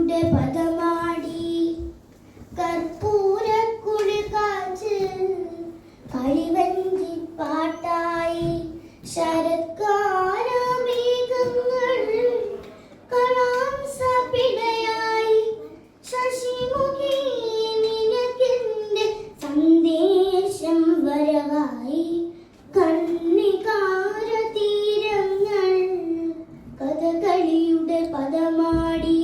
കഥകളിയുടെ പദമാടി കർപ്പൂരക്കുഴി കാച്ച് കളിവഞ്ചി പാട്ടായി ശരത്കാല മേഘങ്ങൾ കളാംസപിടയായി ശശിമുഖി നിനക്കെന്റെ സന്ദേശം വരവായി കണ്ണികാര തീരങ്ങൾ കഥകളിയുടെ പദമാടി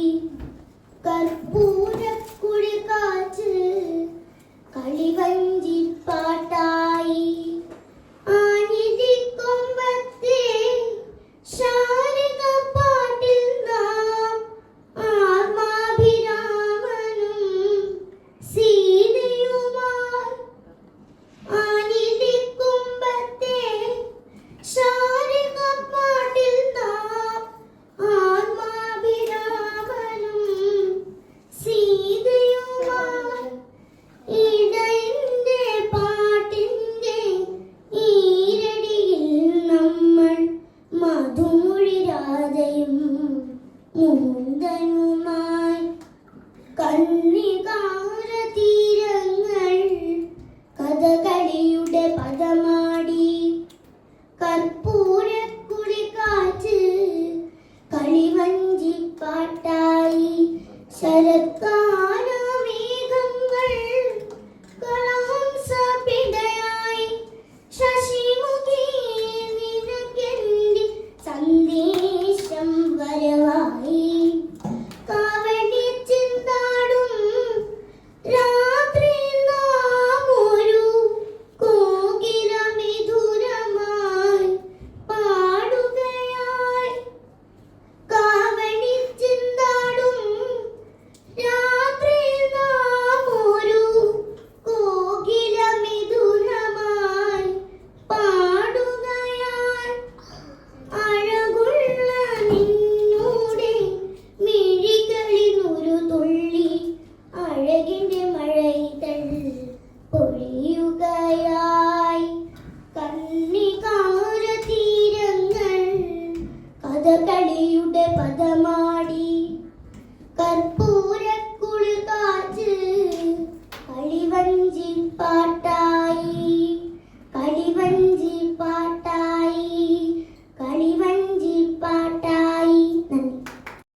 കർപ്പൂരക്കുഴി കാച്ച് കളിവഞ്ചി പാട്ടായി ആഞ്ഞിലിക്കൊമ്പത്തെ ശാരിക പാട്ടിൽ നാം ആത്മാഭിരാമനും സീതയുമായി ആഞ്ഞിലിക്കൊമ്പത്തെ ശാരിക പാട്ടിൽ നാം ആത്മാഭിരാമനും സീതയുമായി ഇടയന്റെ പാട്ടിന്റെ ഈരടിയിൽ നമ്മൾ മധുമൊഴി രാധയും മുകുന്ദനുമായി കണ്ണികാര തീരങ്ങൾ കഥകളിയുടെ പദമാടി കർപ്പൂരക്കുഴി കാച്ച് കളിവഞ്ചി പാട്ടായി ശര